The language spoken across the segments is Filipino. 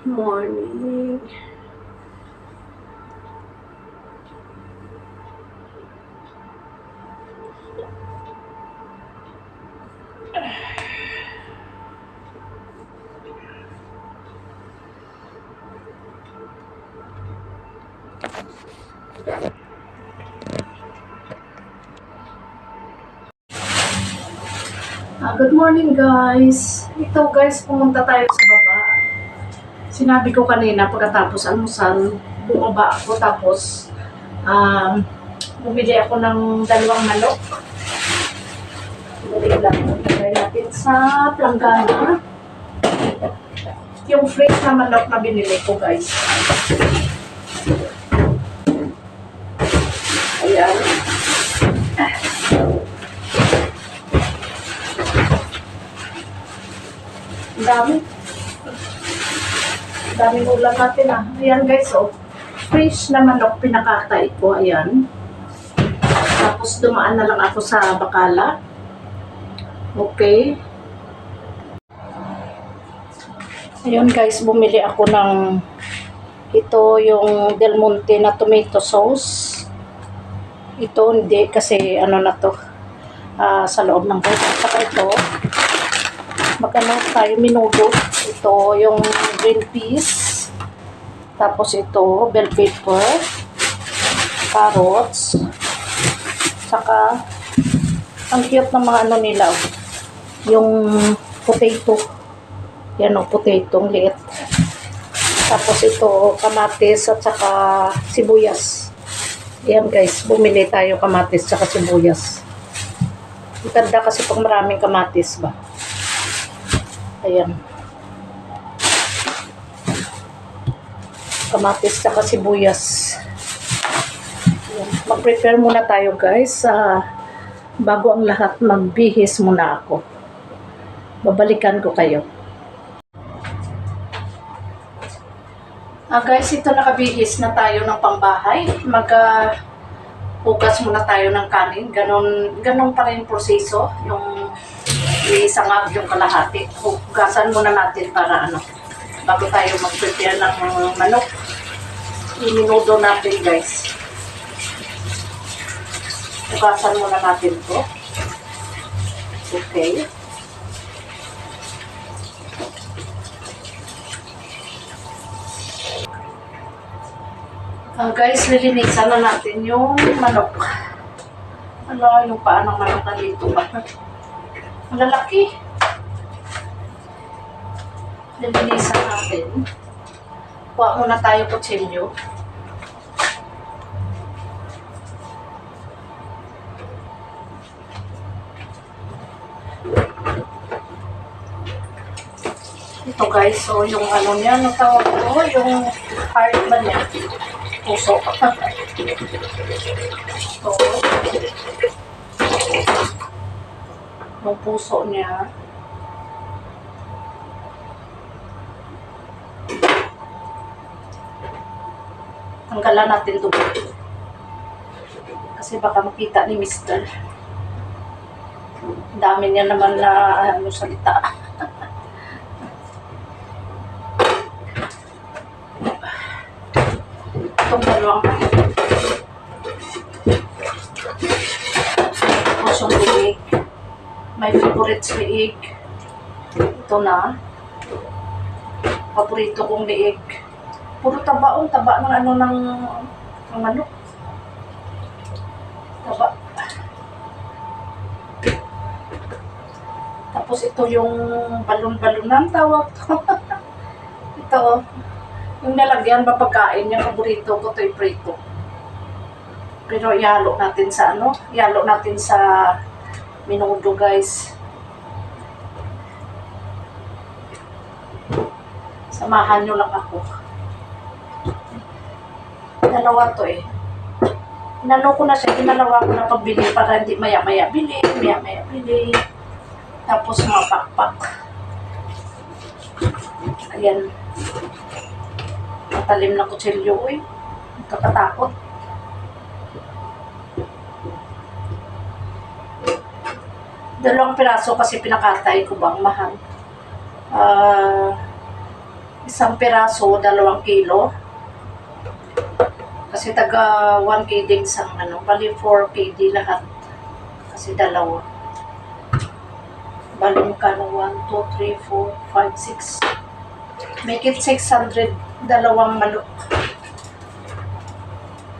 Morning. Good morning guys. Ito guys, pumunta tayo sa baba. Sinabi ko kanina pagkatapos almusal, bumaba ako tapos bumili ako ng 2 manok. Bumili lang. Lagay natin sa planggana. Yung fresh na manok na binili ko guys. Ayan. Daming ulam natin ah. Ayan guys, oh. Fresh na manok pinakatay ko. Ayan. Tapos dumaan na lang ako sa bakala. Okay. Ayun guys, bumili ako ng ito yung Del Monte na tomato sauce. Ito hindi kasi ano na to sa loob ng box. Saka ito magkano tayo minudo. Ito yung green peas. Tapos ito bell pepper, carrots, saka ang cute ng mga ano nila, yung potato. Yan o, potato, ang liit. Tapos ito kamatis at saka sibuyas. Yan guys, bumili tayo kamatis at saka sibuyas. Ganda kasi pag maraming kamatis ba. Ayan. Kamatis saka sibuyas. Mag-prepare muna tayo guys. Bago ang lahat, magbihis muna ako. Babalikan ko kayo. Guys, ito nakabihis na tayo ng pangbahay. Hugas muna tayo ng kanin. Ganon pa rin proseso. Yung isangag yung kalahati. Hugasan muna natin para ano, bago tayo mag-prepare ng manok. Iminudo natin guys. Hugasan muna natin to. Okay. Guys, lilinisan na natin yung manok. Ano yung paa ng manok na dito ba? Ang lalaki. Lilinisan natin. Kuha muna tayo kutsilyo. Ito guys, so yung ano niya, ano tawag ko, yung heart ba niya? Puso. So, yung puso niya. Tanggalan natin ito. Kasi baka makita ni Mr. Dami niya naman na ano, salita. Itong dalawang pusong liig. My favorite liig. Ito na. Paborito kong liig. Puro taba ng ano ng manok. Taba. Tapos ito yung balon-balonan tawag to. Ito yung nalagyan ba pagkain, yung paborito ko ito'y prito. Pero ihalo natin sa ano, ihalo natin sa minudo guys. Samahan nyo lang ako. Dalawa to eh. Inano ko na siya, ginalawa ko na pagbili para hindi maya-maya bili. Tapos mapakpak. Ayan. Matalim na kutsilyo eh. Kakatakot. Dalawang piraso kasi pinakatay ko bang mahal. Isang piraso, 2 kilo. Kasi taga 1 kg isang ano, bali 4 kg lahat. Kasi dalawa. Bali magkano 1, 2, 3, 4, 5, 6. Make it 600, dalawang manok.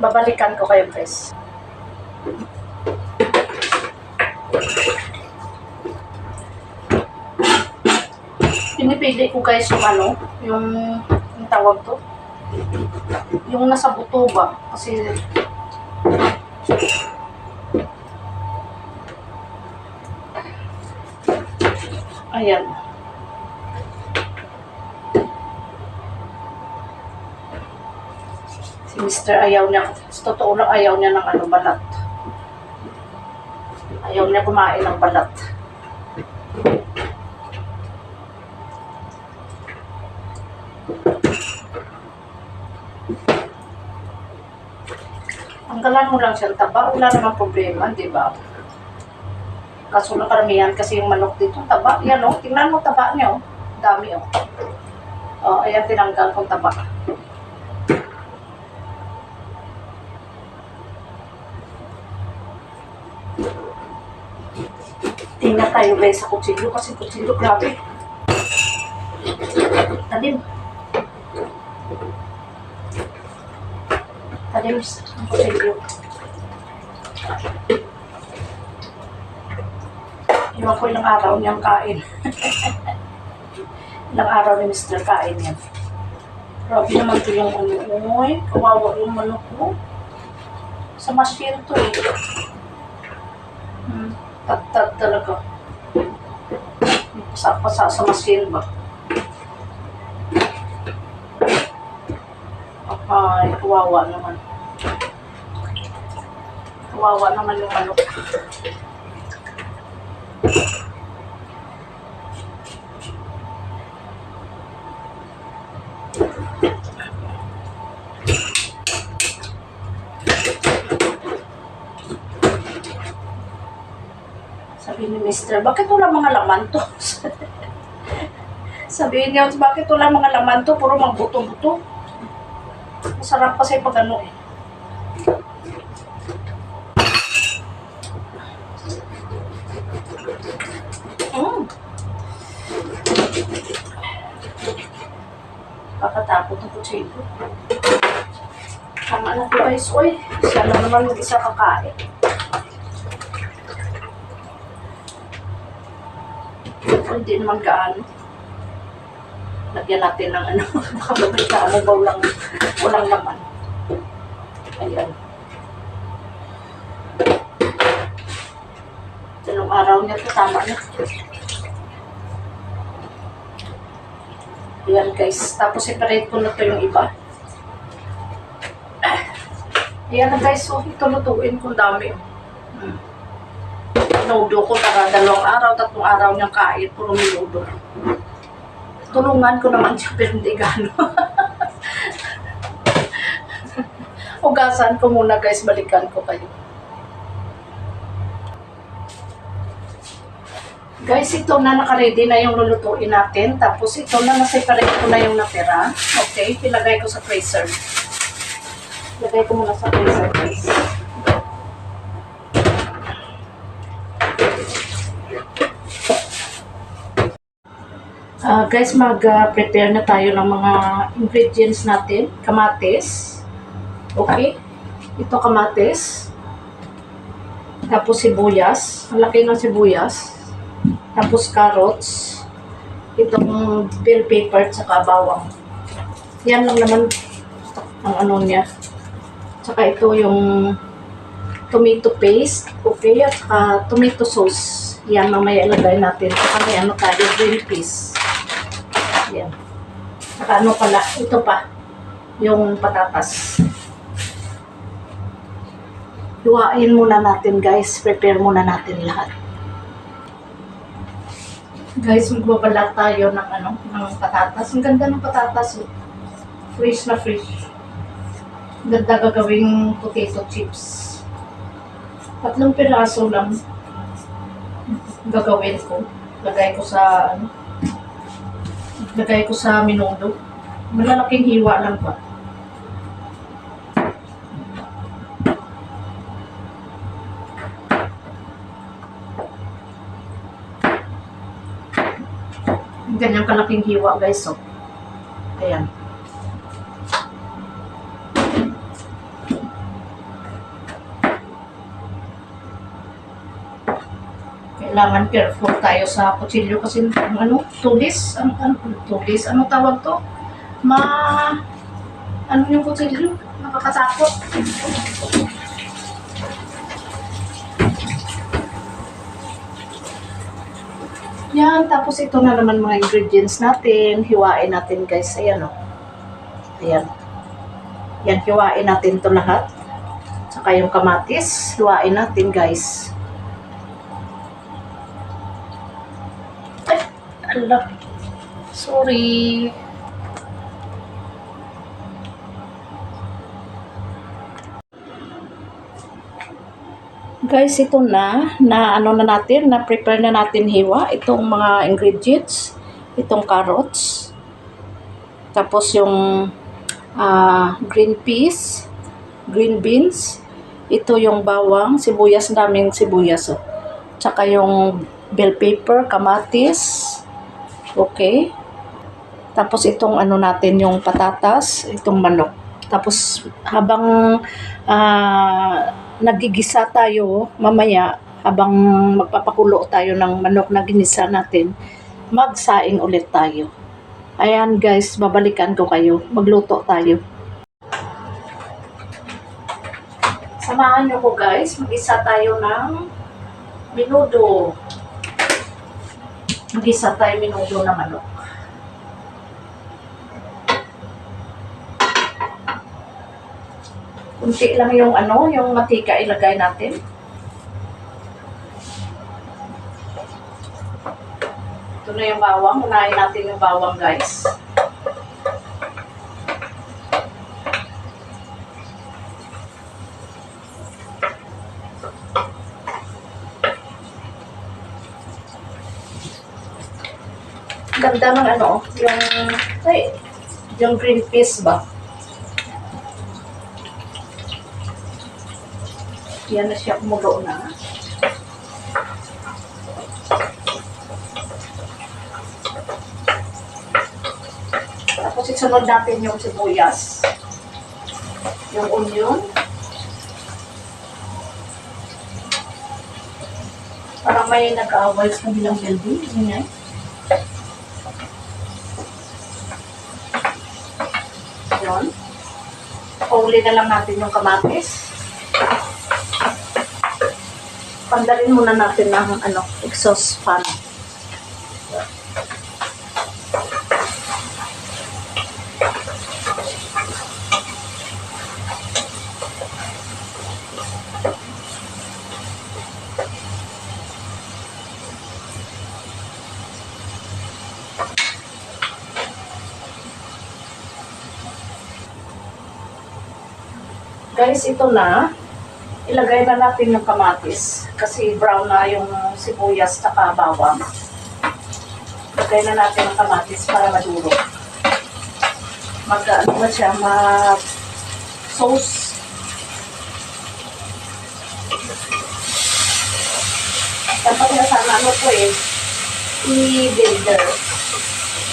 Babalikan ko kayo guys. Pinipili ko guys yung ano, yung tawag to. Yung nasa buto ba? Kasi ayan. Si Mr. ayaw niya, sa totoo lang ayaw niya ng ano, balat. Ayaw niya kumain ng balat. Tanggalan mo lang siyang taba, wala namang problema, di ba? Kaso na karamihan kasi yung manok dito, taba, yan o, tingnan mo taba niya o, dami o. O, ayan tinanggal kong taba. Tingnan tayo guys sa kutsilyo kasi kutsilyo grabe. Talim. Talim ang kutsilyo. Iwan ko ilang araw niyang kain. Ilang araw ni Mr. kain yan. Grabe naman ito yung ano. Uy, kawawa yung manok ko. Sa machine to eh. Tad talaga. Pasa sa machine ba? Ay, kawawa naman. Kawawa naman yung manok. Sabi ni Mr. bakit wala mga laman to? Sabi niya, bakit wala mga laman to? Puro magbuto-buto. Masarap kasi pag ano eh. Kakatakot ang kutsilyo. Tama na po guys, oy. Siya na naman mag-isa kakain. Hindi naman gaano. Lagyan natin ng ano, makababalitaan mo ba walang laman. Ayan. Dalawang araw niya ito, tama na. Ayan guys, tapos separate ko na ito yung iba. Ayan na guys, so ito lutuin kung dami. Minudo ko para 2 araw, 3 araw niyang kain, puro minudo. Tulungan ko naman siya, pero hindi gano. Ugasan ko muna guys, balikan ko kayo. Guys, ito na naka-ready na yung lulutuin natin. Tapos ito na na-separate ko na yung natira. Okay, ilagay ko sa freezer. Ilagay ko muna sa freezer guys. Guys, mag-prepare na tayo ng mga ingredients natin. Kamatis. Okay. Ito kamatis. Tapos sibuyas. Ang laki ng sibuyas. Tapos carrots. Itong bell pepper at saka bawang. Yan lang naman ang ano niya. Saka ito yung tomato paste. Okay. At tomato sauce. Yan, mamaya ilagay natin. Saka may ano tayo, green peas. Yan. Saka ano pala, ito pa, yung patatas. Luhain muna natin guys, prepare muna natin lahat. Guys, magbabalat tayo ng ano, ng patatas. Ang ganda ng patatas. Fresh na fresh. Ganda gagawing potato chips. 3 piraso lang. gagawin ko. Lagay ko sa, ano, lagay ko sa minudo. Malalaking hiwa lang pa. Ganyan kalaking hiwa guys, so. Ayan. Kailangan careful tayo sa kutsilyo kasi ano, tulis, tulis, ano tawag to? Ano yung kutsilyo? Nakakatakot. Yan, tapos ito na naman mga ingredients natin. Hiwain natin guys. Ayan o. Ayan. Yan, hiwain natin to lahat. Saka yung kamatis, hiwain natin guys. Ay, ala. Sorry. Guys, ito na ano na natin, na prepare na natin hiwa itong mga ingredients, itong carrots, tapos yung green peas, green beans, ito yung bawang, sibuyas, daming sibuyas, oh. Tsaka yung bell pepper, kamatis, okay. Tapos itong ano natin, yung patatas, itong manok. Tapos habang nagigisa tayo mamaya, habang magpapakulo tayo ng manok na ginisa natin, magsaing ulit tayo. Ayan guys, babalikan ko kayo. Magluto tayo. Samahan nyo ko guys, mag-isa tayo ng minudo. Mag-isa tayo minudo ng manok. Kunti lang yung ano, yung matika ilagay natin. Ito na yung bawang. Unahin natin yung bawang guys. Ganda ng ano, yung green peas ba? Yan na siya, kumulo na. Tapos isunod natin yung sibuyas, yung onion. Parang may nag-aaway sa kabilang building. Ganyan. Yun. Pauli na lang natin yung kamatis. Pandalin muna natin ng exhaust fan. Guys, ito na. Ilagay na natin yung kamatis kasi brown na yung sibuyas at bawang. Ilagay na natin yung kamatis para maduro. Mag-ano na siya, mag-sauce. Dapat na sana ano po i-blender.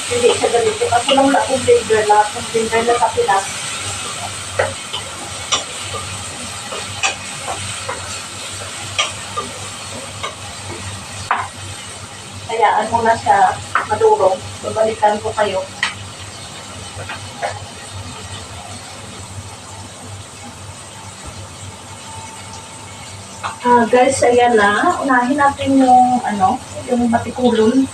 Hindi siya ganito. Kasi lang na akong blender, lahat ng blender na sa Pinas. Hayaan mo na siya madurog. Babalikan ko kayo. Guys, ayan na. Unahin natin yung yung batikulon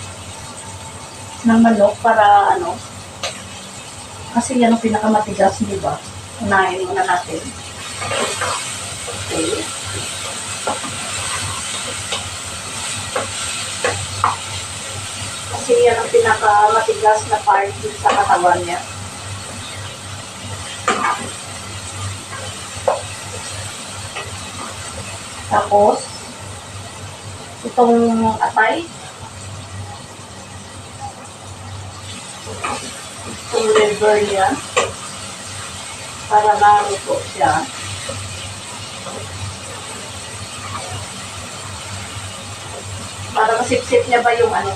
ng manok para kasi yan ang pinakamatigas, di ba? Unahin muna natin. Okay. Kasi yan ang pinakamatigas na part sa katawan niya. Tapos, itong atay. Itong liver niya. Para maluto siya. Para masipsip niya ba yung ano?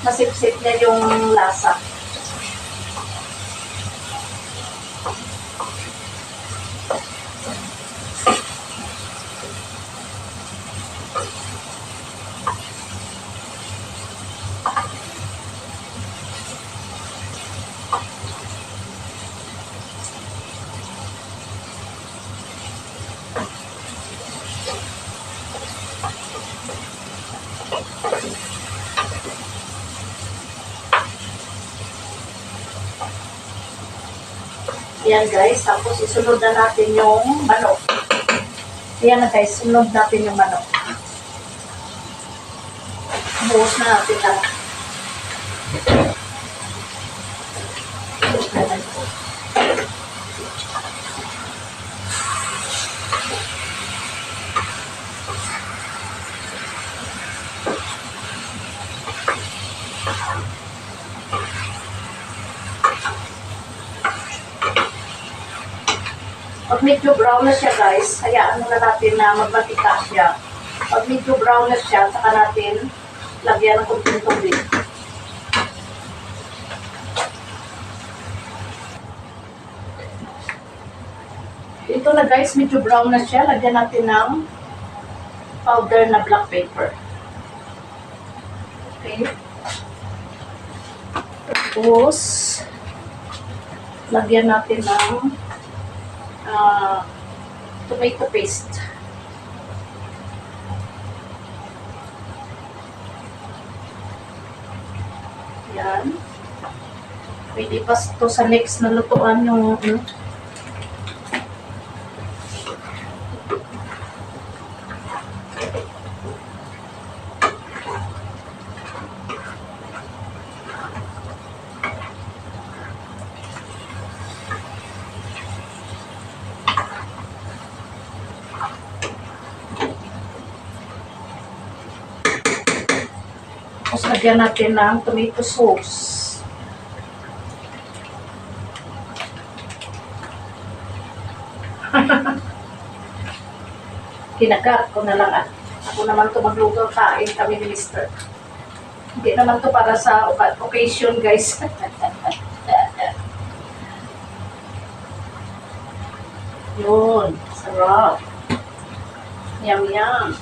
Masipsip niya yung lasa. Ayan guys, tapos isunod na natin yung manok. Ayan na guys, sunod natin yung manok. Buhos na natin na. Pag medyo brown na siya guys, hayaan muna natin na magmatika siya. Pag medyo brown na siya, saka natin lagyan ng kunting tubig. Ito na guys, medyo brown na siya. Lagyan natin ng powder na black pepper. Okay. Tapos, lagyan natin ng tomato paste. Yan. Pwede pa ito sa next na lutuan yung tapos lagyan natin ng tomato sauce. Kinagat ko na lang ah. Ako naman to magluto, kain kami ni Mister. Hindi naman to para sa occasion guys. Yun, sarap. Yum yum.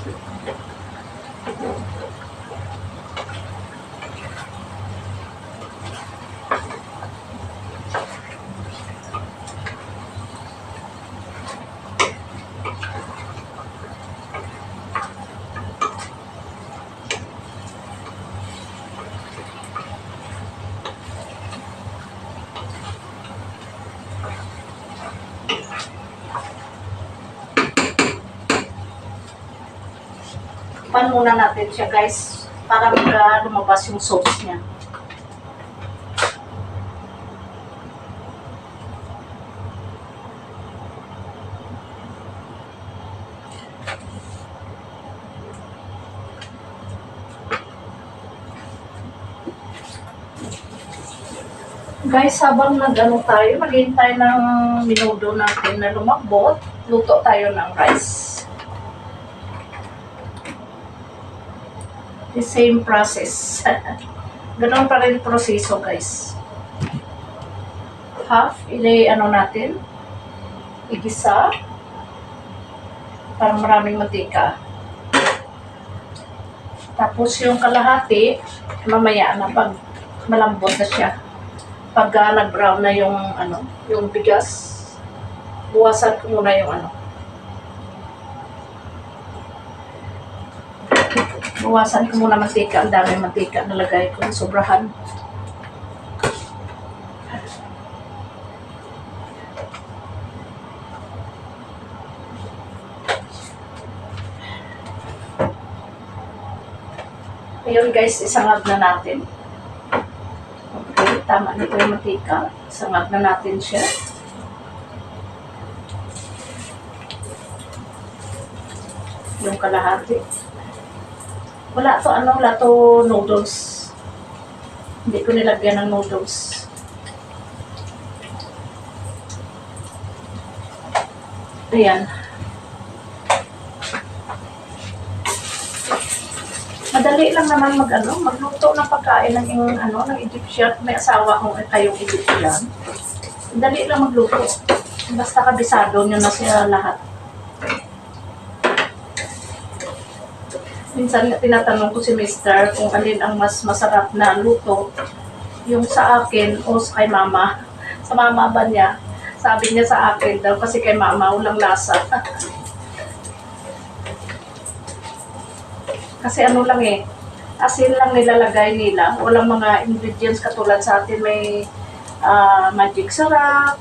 Pan muna natin siya guys para lumabas yung sauce niya. Guys, habang tayo, maghihintay ng minudo natin na lumambot, luto tayo ng rice. The same process. Ganon pa rin proseso guys. Half, natin, igisa, para maraming mantika. Tapos yung kalahati, mamaya na pag malambot na siya. Pag nag-brown na yung bigas, buwasan ko muna yung Buwasan ko muna mantika. Ang dami mantika nalagay ko. Sobrahan. Ayun guys, isangag na natin. Okay, tama na ito yung mantika. Isangag na natin siya. Yung kalahati. Wala to, ano, wala to noodles. Hindi ko nilagyan ng noodles. Ayan. Madali lang naman magluto ng pagkain ng Egyptian. May asawa kung kayong Egyptian. Madali lang magluto. Basta kabisado nyo na siya lahat. Minsan tinatanong ko si Mister kung alin ang mas masarap na luto. Yung sa akin o kay mama. Sa mama ba niya? Sabi niya sa akin daw kasi kay mama walang lasa. Kasi ano lang asin lang nilalagay nila. Walang mga ingredients katulad sa atin. May magic sarap.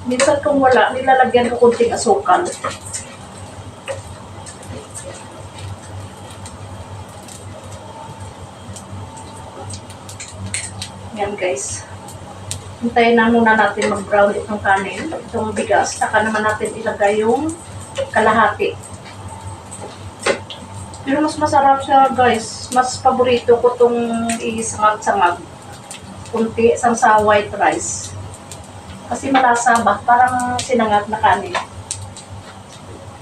Minsan kung wala, nilalagyan ko kunting asukal. Yan guys. Hintayin na muna natin mag-brown itong kanin, itong bigas. Saka naman natin ilagay yung kalahati. Pero mas masarap siya guys. Mas paborito ko itong isangag-sangag. Kunti sa white rice. Kasi malasa ba? Parang sinangag na kanin.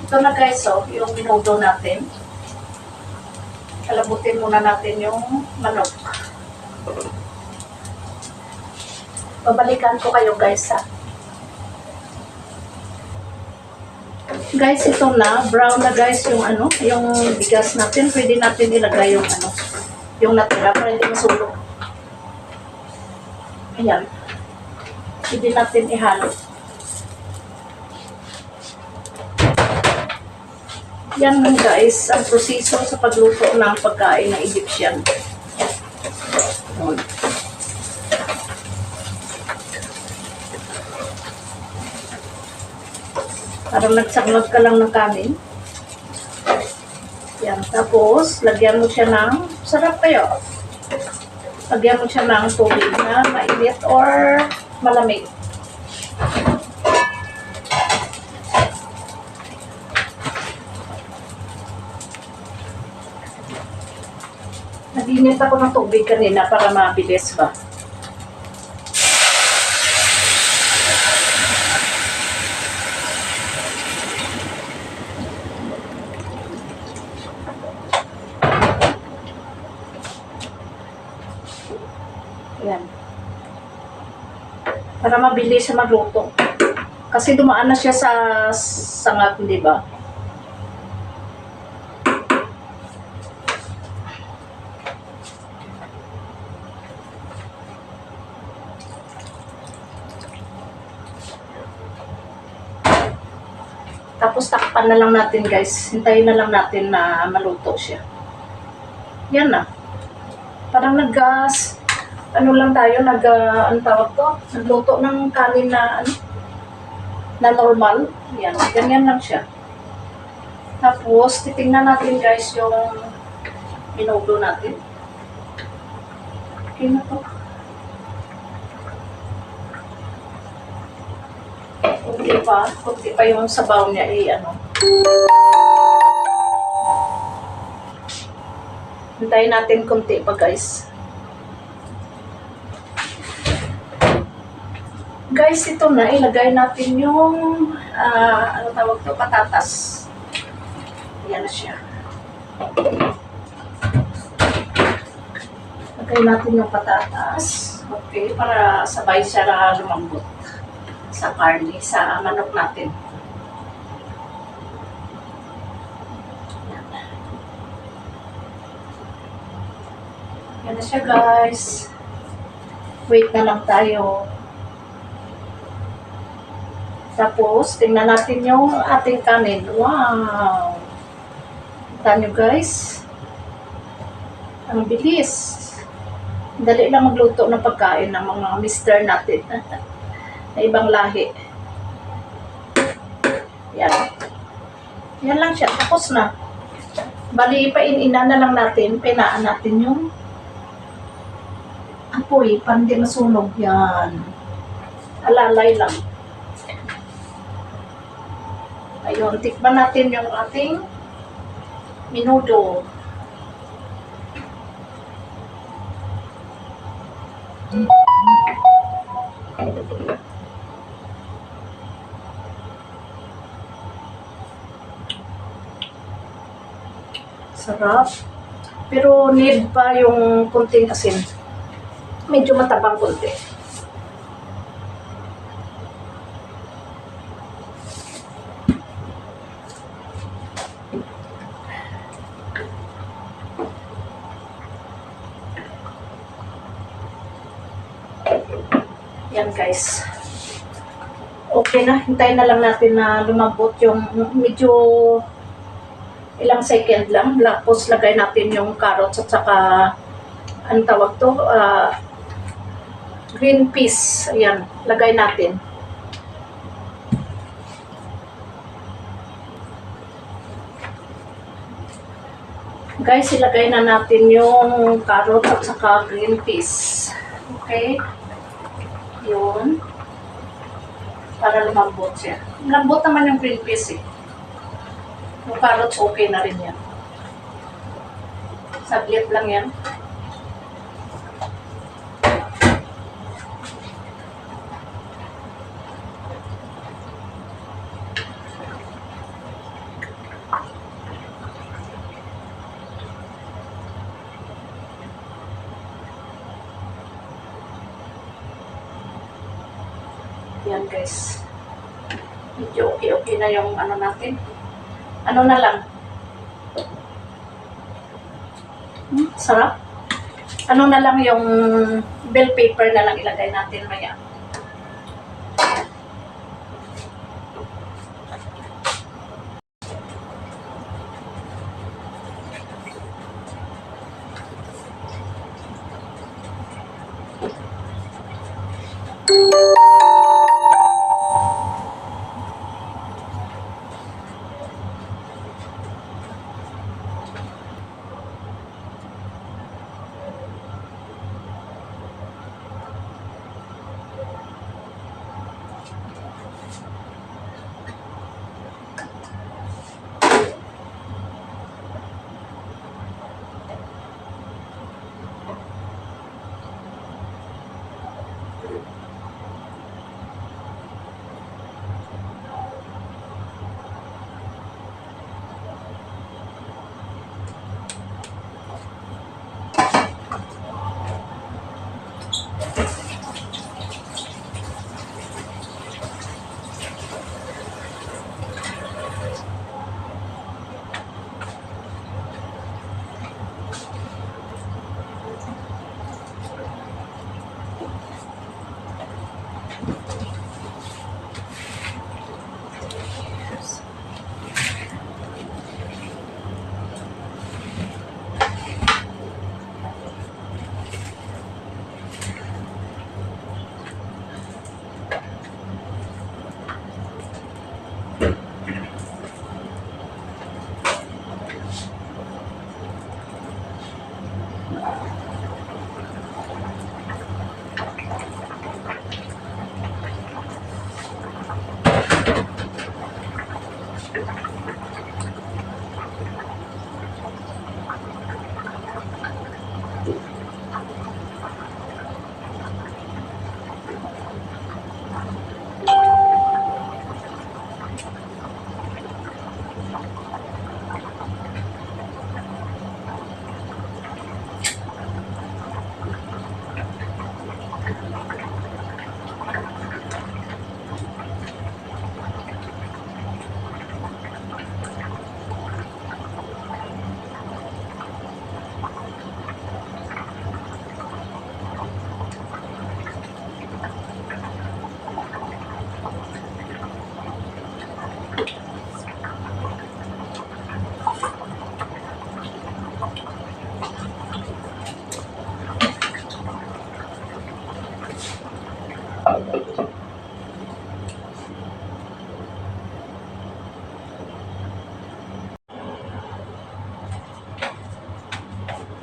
Ito na guys, yung minudo natin. Kalabutin muna natin yung manok. Babalikan ko kayo guys ha. Guys, ito na. Brown na guys yung yung bigas natin. Pwede natin ilagay yung yung natira para hindi masunog. Ayan. Pwede natin ihalo. Yan guys, ang proseso sa pagluto ng pagkain ng Egyptian. Parang nagsanglag ka lang ng kanin. Yan. Tapos, lagyan mo siya ng, sarap kayo. Lagyan mo siya ng tubig na mainit or malamig. Nag-init ako ng tubig kanina para mabilis ba. Yan. Para mabilis siya magluto. Kasi dumaan na siya sa sangag, di ba? Tapos takpan na lang natin guys. Hintayin na lang natin na maluto siya. Yan na. Parang naggas. Ano lang tayo, ano tawag to? Nagluto ng kanin na, na normal. Yan, ganyan lang siya. Tapos, titingnan natin guys yung minudo natin. Okay na to. Kunti pa yung sabaw niya, Hintayin natin kunti pa guys. Guys, ito na, ilagay natin yung, ano tawag to, patatas. Ayan na siya. Ilagay natin yung patatas. Okay, para sabay siya na lumambot sa karne, sa manok natin. Ayan na siya guys. Wait na lang tayo. Tapos, tingnan natin yung ating kanin. Wow! Kita nyo guys. Ang bilis. Dali lang magluto ng pagkain ng mga mister natin. Na ibang lahi. Yan. Yan lang siya. Tapos na. Bali, pain-ina na lang natin. Pinaan natin yung apoy. Para hindi masunog. Yan. Alalay lang. Ayun, tikman natin yung ating minudo. Sarap. Pero need pa yung kunting asin. Medyo matabang kunti. Yan guys. Okay na. Hintayin na lang natin na lumambot yung medyo ilang second lang. Tapos lagay natin yung carrots at saka anong tawag to? Green peas. Ayan. Lagay natin. Guys, ilagay na natin yung carrots at saka green peas. Okay? Yun. Para lumambot siya. Lambot naman yung green peas eh. Yung carrots okay na rin yan. Saglit lang yan. Yan guys. Medyo okay na yung ano natin. Ano na lang. Sarap. Ano na lang yung bell paper na lang ilagay natin maya.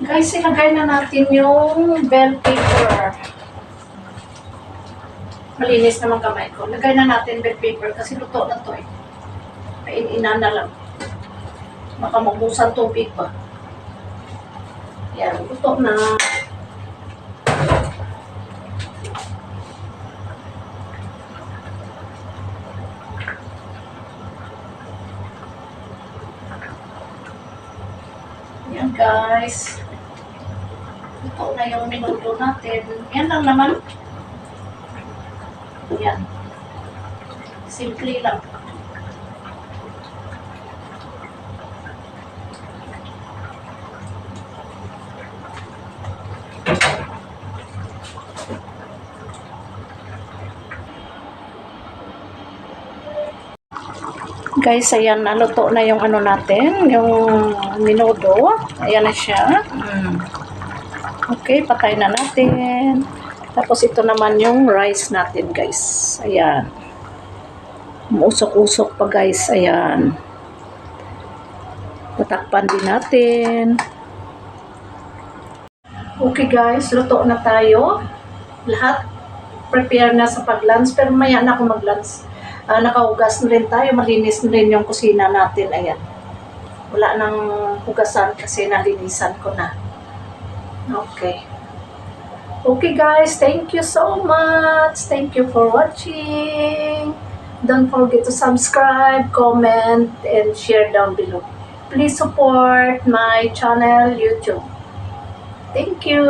Guys, ilagay na natin yung bell paper. Malinis naman kamay ko. Lagay na natin bell paper kasi luto na to eh. Pain-ina na lang. Baka mabusan tubig pa. Yan, luto na. guys. Ito na yung minuto natin. Yan lang naman. Yan. Simple lang. Guys, ayan, naluto na yung ano natin, yung minudo. Ayan na siya. Okay, patay na natin. Tapos ito naman yung rice natin, guys. Ayan. Usok-usok pa, guys. Ayan. Tatakpan din natin. Okay, guys, luto na tayo. Lahat prepare na sa pag-lunch, pero maya na ako mag-lunch. Nakahugas na rin tayo, malinis na rin yung kusina natin. Ayan. Wala nang hugasan kasi nalinisan ko na. Okay. Okay guys, thank you so much. Thank you for watching. Don't forget to subscribe, comment, and share down below. Please support my channel, YouTube. Thank you.